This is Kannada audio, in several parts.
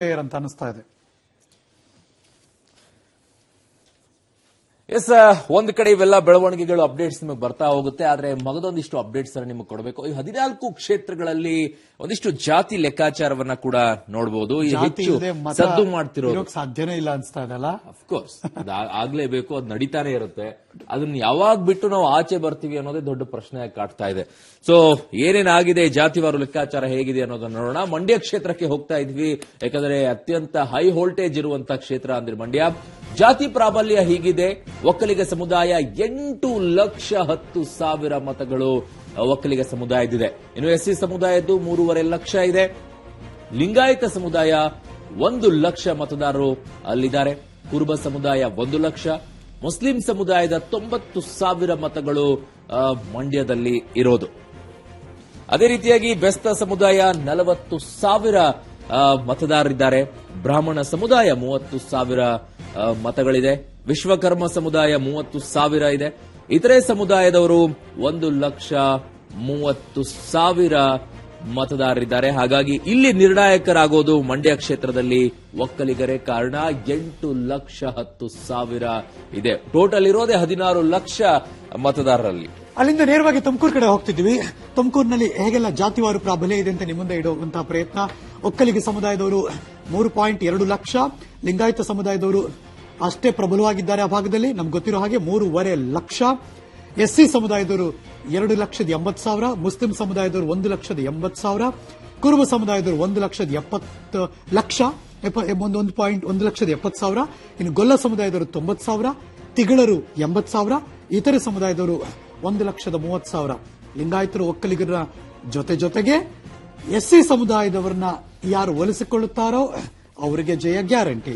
ಅಂತ ಅನಿಸ್ತಾ ಇದೆ. ಎಸ್, ಒಂದ್ ಕಡೆ ಇವೆಲ್ಲ ಬೆಳವಣಿಗೆಗಳು ಅಪ್ಡೇಟ್ಸ್ ನಿಮಗೆ ಬರ್ತಾ ಹೋಗುತ್ತೆ. ಆದ್ರೆ ಮಗದೊಂದಿಷ್ಟು ಅಪ್ಡೇಟ್ಸ್ ನಿಮಗೆ ಕೊಡಬೇಕು. ಈ 14 ಕ್ಷೇತ್ರಗಳಲ್ಲಿ ಒಂದಿಷ್ಟು ಜಾತಿ ಲೆಕ್ಕಾಚಾರವನ್ನ ಕೂಡ ನೋಡಬಹುದು. ಹೆಚ್ಚು ಸದ್ದು ಮಾಡ್ತಿರೋದು ಸಾಧ್ಯನೇ ಇಲ್ಲ ಅನ್ಸ್ತಾ ಇದೆಲ್ಲ. ಅಫ್ಕೋರ್ಸ್ ಅದು ಆಗ್ಲೇಬೇಕು, ಅದು ನಡೀತಾನೆ ಇರುತ್ತೆ. ಅದನ್ನ ಯಾವಾಗ ಬಿಟ್ಟು ನಾವು ಆಚೆ ಬರ್ತೀವಿ ಅನ್ನೋದೇ ದೊಡ್ಡ ಪ್ರಶ್ನೆ ಕಾಡ್ತಾ ಇದೆ. ಸೊ ಏನೇನಾಗಿದೆ, ಜಾತಿವಾರು ಲೆಕ್ಕಾಚಾರ ಹೇಗಿದೆ ಅನ್ನೋದನ್ನ ನೋಡೋಣ. ಮಂಡ್ಯ ಕ್ಷೇತ್ರಕ್ಕೆ ಹೋಗ್ತಾ ಇದ್ವಿ, ಯಾಕಂದ್ರೆ ಅತ್ಯಂತ ಹೈ ವೋಲ್ಟೇಜ್ ಇರುವಂತಹ ಕ್ಷೇತ್ರ ಅಂದ್ರೆ ಮಂಡ್ಯ. ಜಾತಿ ಪ್ರಾಬಲ್ಯ ಹೀಗಿದೆ. ಒಕ್ಕಲಿಗ ಸಮುದಾಯ 8,10,000 ಮತಗಳು ಒಕ್ಕಲಿಗ ಸಮುದಾಯದಿದೆ. ಇನ್ನು ಎಸ್ಸಿ ಸಮುದಾಯದ್ದು 3.5 ಲಕ್ಷ ಇದೆ. ಲಿಂಗಾಯತ ಸಮುದಾಯ 1 ಲಕ್ಷ ಮತದಾರರು ಅಲ್ಲಿದ್ದಾರೆ. ಕುರುಬ ಸಮುದಾಯ 1 ಲಕ್ಷ. ಮುಸ್ಲಿಂ ಸಮುದಾಯದ 90,000 ಮತಗಳು ಮಂಡ್ಯದಲ್ಲಿ ಇರೋದು. ಅದೇ ರೀತಿಯಾಗಿ ಬೆಸ್ತ ಸಮುದಾಯ 40,000 ಮತದಾರರಿದ್ದಾರೆ. ಬ್ರಾಹ್ಮಣ ಸಮುದಾಯ 30,000 ಮತಗಳಿದೆ. ವಿಶ್ವಕರ್ಮ ಸಮುದಾಯ 30,000 ಇದೆ. ಇತರೆ ಸಮುದಾಯದವರು 1,30,000 ಮತದಾರರಿದ್ದಾರೆ. ಹಾಗಾಗಿ ಇಲ್ಲಿ ನಿರ್ಣಾಯಕರಾಗೋದು ಮಂಡ್ಯ ಕ್ಷೇತ್ರದಲ್ಲಿ ಒಕ್ಕಲಿಗರೇ. ಕಾರಣ 8,10,000 ಇದೆ. ಟೋಟಲ್ ಇರೋದೇ 16 ಲಕ್ಷ ಮತದಾರರಲ್ಲಿ. ಅಲ್ಲಿಂದ ನೇರವಾಗಿ ತುಮಕೂರು ಕಡೆ ಹೋಗ್ತಿದ್ವಿ. ತುಮಕೂರಿನಲ್ಲಿ ಹೇಗೆಲ್ಲ ಜಾತಿವಾರು ಪ್ರಾಬಲ್ಯ ಇದೆ ಅಂತ ನಿಮ್ಮ ಮುಂದೆ ಇಡುವಂತಹ ಪ್ರಯತ್ನ. ಒಕ್ಕಲಿಗ ಸಮುದಾಯದವರು 3.2 ಲಕ್ಷ, ಲಿಂಗಾಯತ ಸಮುದಾಯದವರು ಅಷ್ಟೇ ಪ್ರಬಲವಾಗಿದ್ದಾರೆ ಆ ಭಾಗದಲ್ಲಿ, ನಮ್ಗೆ ಗೊತ್ತಿರೋ ಹಾಗೆ 3.5 ಲಕ್ಷ. ಎಸ್ಸಿ ಸಮುದಾಯದವರು 2,80,000, ಮುಸ್ಲಿಂ ಸಮುದಾಯದವರು 1,80,000, ಕುರುಬ ಸಮುದಾಯದವರು 1,70,000, ಇನ್ನು ಗೊಲ್ಲ ಸಮುದಾಯದವರು 90,000, ತಿಗಳರು 80,000, ಇತರೆ ಸಮುದಾಯದವರು 1,30,000. ಲಿಂಗಾಯತರು ಒಕ್ಕಲಿಗರ ಜೊತೆಗೆ ಎಸ್ಸಿ ಸಮುದಾಯದವರನ್ನ ಯಾರು ಒಲಿಸಿಕೊಳ್ಳುತ್ತಾರೋ ಅವರಿಗೆ ಜಯ ಗ್ಯಾರಂಟಿ.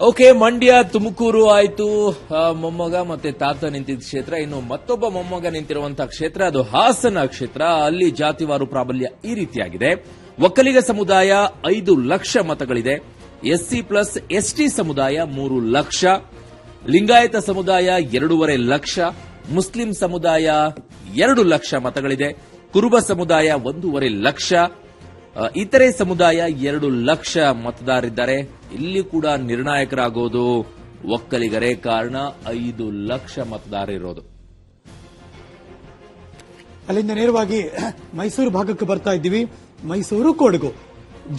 ಓಕೆ, ಮಂಡ್ಯ ತುಮಕೂರು ಆಯ್ತು. ಮೊಮ್ಮಗ ಮತ್ತೆ ತಾತ ನಿಂತಿದ್ದ ಕ್ಷೇತ್ರ. ಇನ್ನು ಮತ್ತೊಬ್ಬ ಮೊಮ್ಮಗ ನಿಂತಿರುವಂತಹ ಕ್ಷೇತ್ರ ಅದು ಹಾಸನ ಕ್ಷೇತ್ರ. ಅಲ್ಲಿ ಜಾತಿವಾರು ಪ್ರಾಬಲ್ಯ ಈ ರೀತಿಯಾಗಿದೆ. ಒಕ್ಕಲಿಗ ಸಮುದಾಯ 5 ಲಕ್ಷ ಮತಗಳಿದೆ. ಎಸ್ಸಿ ಪ್ಲಸ್ ಎಸ್ಟಿ ಸಮುದಾಯ 3 ಲಕ್ಷ. ಲಿಂಗಾಯತ ಸಮುದಾಯ 2.5 ಲಕ್ಷ. ಮುಸ್ಲಿಂ ಸಮುದಾಯ 2 ಲಕ್ಷ ಮತಗಳಿದೆ. ಕುರುಬ ಸಮುದಾಯ 1.5 ಲಕ್ಷ. ಇತರೆ ಸಮುದಾಯ 2 ಲಕ್ಷ ಮತದಾರರಿದ್ದಾರೆ. ಇಲ್ಲಿ ಕೂಡ ನಿರ್ಣಾಯಕರಾಗೋದು ಒಕ್ಕಲಿಗರೇ. ಕಾರಣ 5 ಲಕ್ಷ ಮತದಾರರಿರೋದು. ಅಲ್ಲಿಂದ ನೇರವಾಗಿ ಮೈಸೂರು ಭಾಗಕ್ಕೆ ಬರ್ತಾ ಇದ್ದೀವಿ. ಮೈಸೂರು ಕೊಡಗು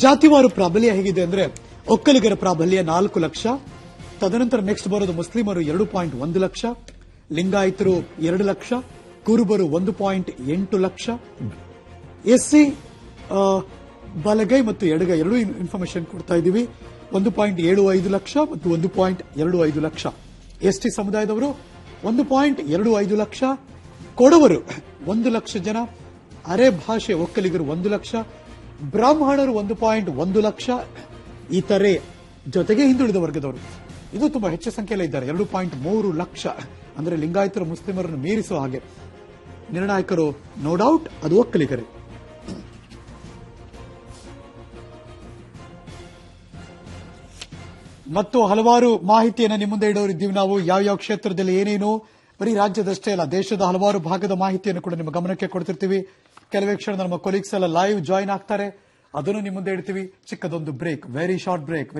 ಜಾತಿವಾರು ಪ್ರಾಬಲ್ಯ ಹೇಗಿದೆ ಅಂದ್ರೆ ಒಕ್ಕಲಿಗರ ಪ್ರಾಬಲ್ಯ 4 ಲಕ್ಷ. ತದನಂತರ ನೆಕ್ಸ್ಟ್ ಬರೋದು ಮುಸ್ಲಿಮರು 2.1 ಲಕ್ಷ, ಲಿಂಗಾಯತರು 2 ಲಕ್ಷ, ಕುರುಬರು 1.8 ಲಕ್ಷ, ಎಸ್ಸಿ ಬಲಗೈ ಮತ್ತು ಎಡಗೈ ಎರಡೂ ಇನ್ಫಾರ್ಮೇಶನ್ ಕೊಡ್ತಾ ಇದ್ದೀವಿ 1.75 ಲಕ್ಷ ಮತ್ತು 1.25 ಲಕ್ಷ. ಎಸ್ಟಿ ಸಮುದಾಯದವರು 1.25 ಲಕ್ಷ, ಕೊಡವರು 1 ಲಕ್ಷ ಜನ, ಅರೆ ಭಾಷೆ ಒಕ್ಕಲಿಗರು 1 ಲಕ್ಷ, ಬ್ರಾಹ್ಮಣರು 1.1 ಲಕ್ಷ, ಇತರೆ ಜೊತೆಗೆ ಹಿಂದುಳಿದ ವರ್ಗದವರು ಇದು ತುಂಬಾ ಹೆಚ್ಚು ಸಂಖ್ಯೆಯಲ್ಲಿ ಇದ್ದಾರೆ 2.3 ಲಕ್ಷ. ಅಂದ್ರೆ ಲಿಂಗಾಯತರು ಮುಸ್ಲಿಮರನ್ನು ಮೀರಿಸುವ ಹಾಗೆ. ನಿರ್ಣಾಯಕರು ನೋ ಡೌಟ್ ಅದು ಒಕ್ಕಲಿಗರೇ. ಮತ್ತು ಹಲವಾರು ಮಾಹಿತಿಯನ್ನು ನಿಮ್ಮ ಮುಂದೆ ಇಡೋರಿದ್ದೀವಿ ನಾವು. ಯಾವ ಕ್ಷೇತ್ರದಲ್ಲಿ ಏನೇನು, ಬರೀ ರಾಜ್ಯದಷ್ಟೇ ಅಲ್ಲ ದೇಶದ ಹಲವಾರು ಭಾಗದ ಮಾಹಿತಿಯನ್ನು ಕೂಡ ನಿಮ್ಮ ಗಮನಕ್ಕೆ ಕೊಡ್ತಿರ್ತೀವಿ. ಕೆಲವೇ ಕ್ಷಣ ನಮ್ಮ ಕೊಲೀಗ್ಸ್ ಎಲ್ಲ ಲೈವ್ ಜಾಯಿನ್ ಆಗ್ತಾರೆ, ಅದನ್ನು ನಿಮ್ಮ ಮುಂದೆ ಇಡ್ತೀವಿ. ಚಿಕ್ಕದೊಂದು ಬ್ರೇಕ್, ವೆರಿ ಶಾರ್ಟ್ ಬ್ರೇಕ್.